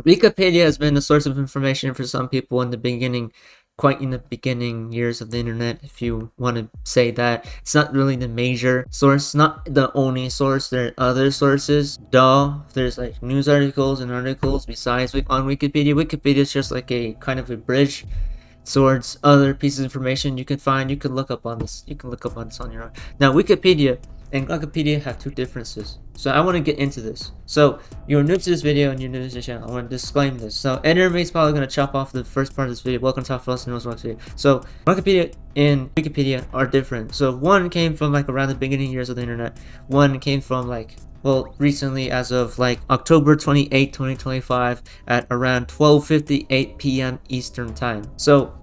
Wikipedia has been a source of information for some people in the beginning, quite in the beginning years of the internet, if you want to say that. It's not really the major source, not the only source. There are other sources. There's like news articles and articles besides on Wikipedia. Wikipedia is just like a kind of a bridge towards other pieces of information you can find. You can look up on this. You can look up on this on your own. Now, Wikipedia and Grokipedia have two differences. So I want to get into this. So you're new to this video and you're new to this channel. I want to disclaim this. So everybody's probably going to chop off the first part of this video. Welcome to Top Fast Knows What Video. So Grokipedia and Wikipedia are different. So one came from like around the beginning years of the internet. One came from like, well, recently, as of like October 28, 2025 at around 12:58 p.m. Eastern time. So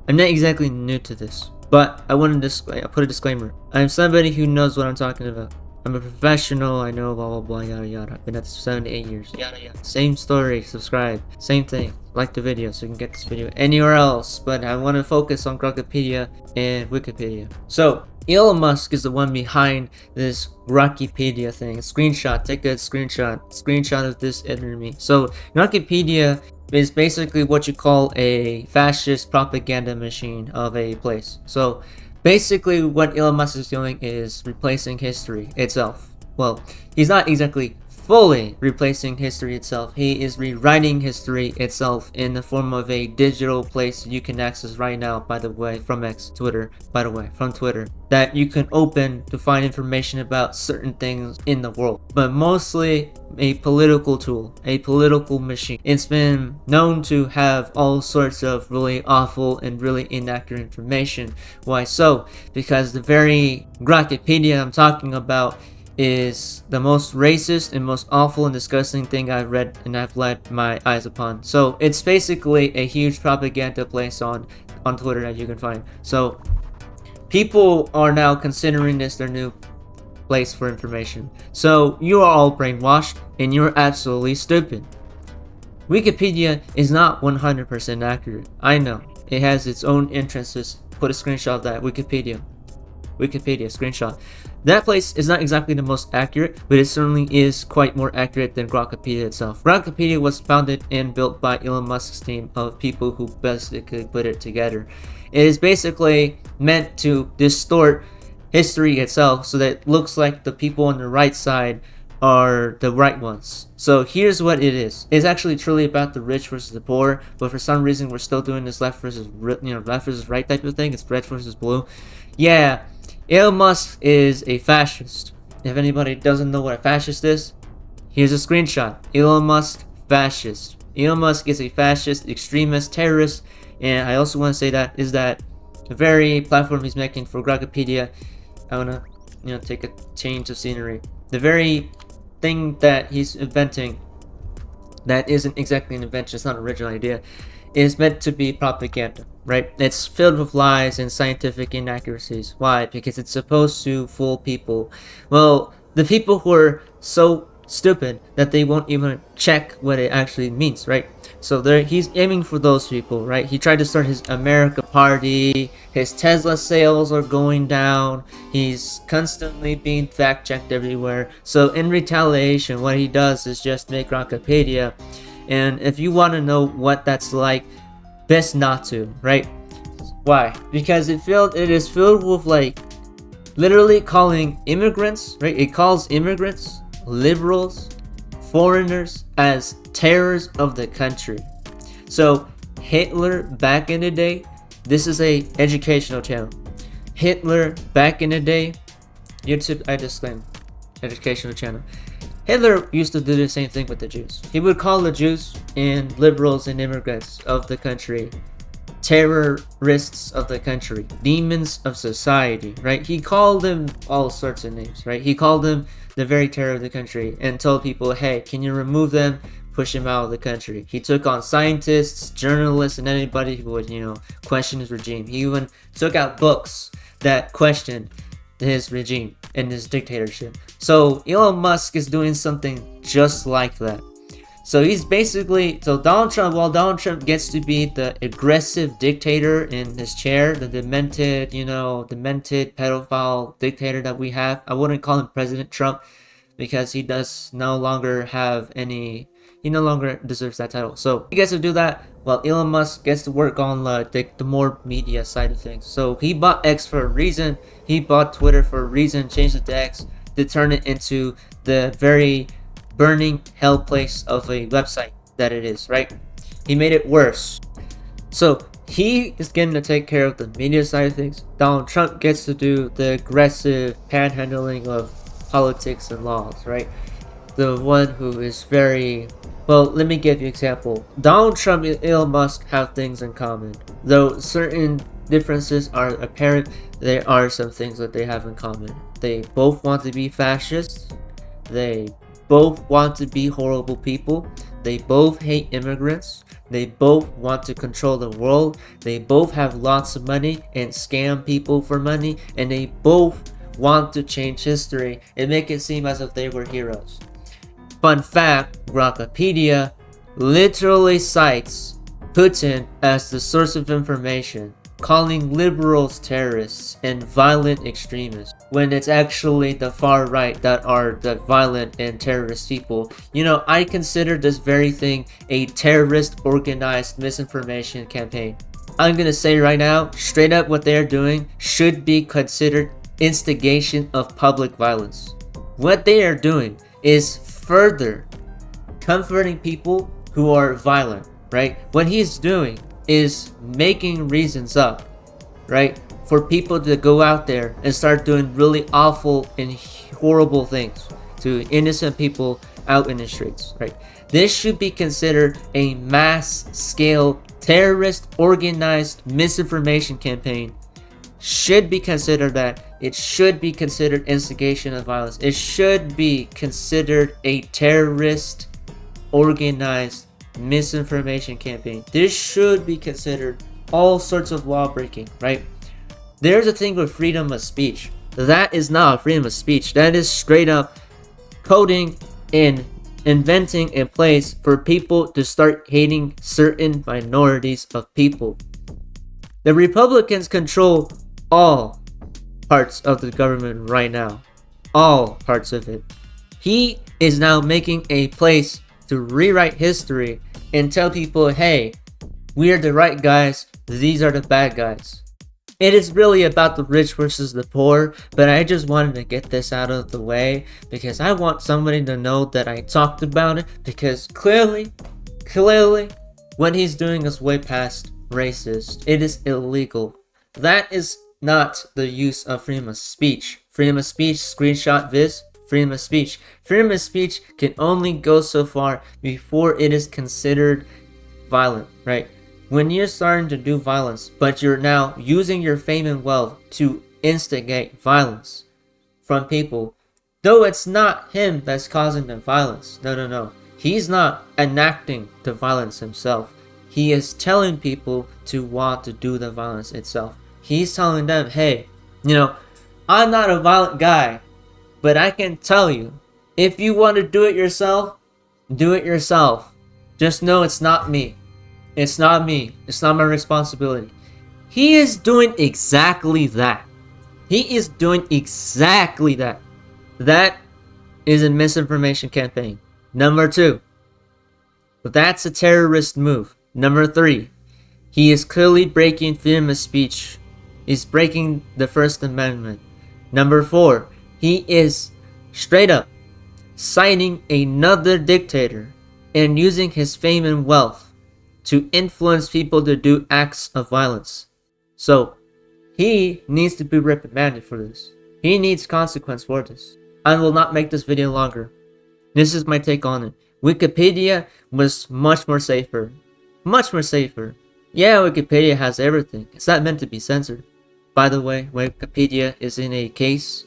I'm not exactly new to this, but I want to put a disclaimer. I'm somebody who knows what I'm talking about. I'm a professional, I know, blah blah blah, yada yada. I've been at this for 7 to 8 years, yada yada. Same story, subscribe, same thing. Like the video so you can get this video anywhere else, but I want to focus on Grokipedia and Wikipedia. So Elon Musk is the one behind this Grokipedia thing. Screenshot, take a screenshot of this enemy. So Grokipedia is basically what you call a fascist propaganda machine of a place. So basically what Elon Musk is doing is replacing history itself. Well, he's not exactly fully replacing history itself. He is rewriting history itself in the form of a digital place you can access right now, by the way, from Twitter, that you can open to find information about certain things in the world, but mostly a political tool, a political machine. It's been known to have all sorts of really awful and really inaccurate information. Why so? Because the very Grokipedia I'm talking about is the most racist and most awful and disgusting thing I've read and I've led my eyes upon. So it's basically a huge propaganda place on Twitter that you can find. So people are now considering this their new place for information. So you are all brainwashed and you're absolutely stupid. Wikipedia is not 100% accurate. I know. It has its own entrances. Put a screenshot of that. Wikipedia screenshot. That place is not exactly the most accurate, but it certainly is quite more accurate than Grokipedia itself. Grokipedia was founded and built by Elon Musk's team of people who basically put it together. It is basically meant to distort history itself so that it looks like the people on the right side are the right ones. So here's what it is. It's actually truly about the rich versus the poor, but for some reason we're still doing this left versus right type of thing. It's red versus blue. Yeah, Elon Musk is a fascist. If anybody doesn't know what a fascist is, here's a screenshot. Elon Musk, fascist. Elon Musk is a fascist, extremist, terrorist, and I also want to say that the very platform he's making for Grokipedia, I want to take a change of scenery. The very thing that he's inventing that isn't exactly an invention, it's not an original idea, is meant to be propaganda, right? It's filled with lies and scientific inaccuracies. Why? Because it's supposed to fool people. Well, the people who are so stupid that they won't even check what it actually means, right? So he's aiming for those people, right? He tried to start his America party. His Tesla sales are going down. He's constantly being fact-checked everywhere. So in retaliation, what he does is just make Grokipedia. And if you want to know what that's like, best not to, right? Why? Because it is filled with like literally calling immigrants, right? It calls immigrants, liberals, foreigners as terrors of the country. So Hitler back in the day, this is a educational channel. Hitler back in the day, YouTube, I disclaim, educational channel. Hitler used to do the same thing with the Jews. He would call the Jews and liberals and immigrants of the country terrorists of the country, demons of society, right? He called them all sorts of names, right? He called them the very terror of the country and told people, hey, can you remove them? Push him out of the country. He took on scientists, journalists, and anybody who would, question his regime. He even took out books that questioned his regime and his dictatorship. So Elon Musk is doing something just like that. So he's basically, Donald Trump, while Donald Trump gets to be the aggressive dictator in his chair, the demented pedophile dictator that we have, I wouldn't call him President Trump because he does no longer have any, he no longer deserves that title. So he gets to do that while Elon Musk gets to work on the more media side of things. So he bought X for a reason. He bought Twitter for a reason, changed it to X to turn it into the very burning hell place of a website that it is, right? He made it worse. So he is getting to take care of the media side of things. Donald Trump gets to do the aggressive panhandling of politics and laws, right? The one who is very, well, let me give you an example. Donald Trump and Elon Musk have things in common. Though certain differences are apparent, there are some things that they have in common. They both want to be fascists. They both want to be horrible people. They both hate immigrants. They both want to control the world. They both have lots of money and scam people for money. And they both want to change history and make it seem as if they were heroes. Fun fact, Grokipedia literally cites Putin as the source of information, calling liberals terrorists and violent extremists, when it's actually the far right that are the violent and terrorist people. You know, I consider this very thing a terrorist organized misinformation campaign. I'm gonna say right now, straight up, what they're doing should be considered instigation of public violence. What they are doing is further comforting people who are violent, right? What he's doing is making reasons up, right, for people to go out there and start doing really awful and horrible things to innocent people out in the streets, right? This should be considered a mass scale terrorist organized misinformation campaign. Should be considered that. It should be considered instigation of violence. It should be considered a terrorist organized misinformation campaign. This should be considered all sorts of law breaking, right? There's a thing with freedom of speech. That is not freedom of speech. That is straight up coding and inventing a place for people to start hating certain minorities of people. The Republicans control all parts of the government right now. All parts of it. He is now making a place to rewrite history and tell people, hey, we are the right guys, these are the bad guys. It is really about the rich versus the poor, but I just wanted to get this out of the way because I want somebody to know that I talked about it, because clearly, what he's doing is way past racist. It is illegal. That is not the use of freedom of speech. Freedom of speech, screenshot this, freedom of speech. Freedom of speech can only go so far before it is considered violent, right? When you're starting to do violence, but you're now using your fame and wealth to instigate violence from people, though it's not him that's causing the violence. No. He's not enacting the violence himself. He is telling people to want to do the violence itself. He's telling them, hey, I'm not a violent guy, but I can tell you, if you want to do it yourself, do it yourself. Just know it's not me. It's not me. It's not my responsibility. He is doing exactly that. He is doing exactly that. That is a misinformation campaign. Number 2. That's a terrorist move. Number 3. He is clearly breaking freedom of speech. He's breaking the First Amendment. Number 4. He is straight up citing another dictator and using his fame and wealth to influence people to do acts of violence. So, he needs to be reprimanded for this. He needs consequence for this. I will not make this video longer. This is my take on it. Wikipedia was much more safer. Much more safer. Yeah, Wikipedia has everything. It's not meant to be censored. By the way, Wikipedia is in a case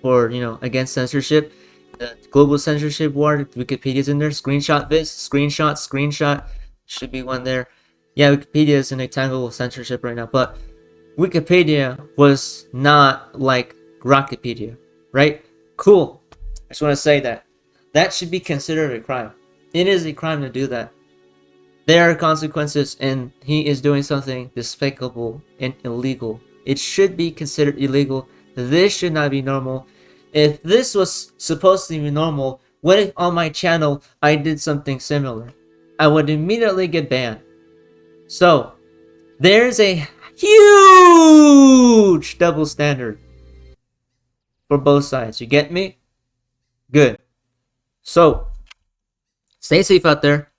for, against censorship. The global censorship war, Wikipedia's in there. Screenshot this, screenshot. Should be one there. Yeah, Wikipedia is in a tangle of censorship right now, but Wikipedia was not like Grokipedia, right? Cool. I just want to say that. That should be considered a crime. It is a crime to do that. There are consequences, and he is doing something despicable and illegal. It should be considered illegal. This should not be normal. If this was supposed to be normal, What if on my channel I did something similar? I would immediately get banned. So, there's a huge double standard for both sides. You get me? Good. So, stay safe out there.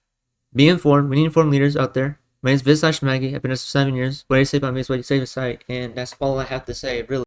Be informed. We need informed leaders out there. My name is Vis/Maggie. I've been here for 7 years. What do you say about me is what you say beside. And that's all I have to say, really.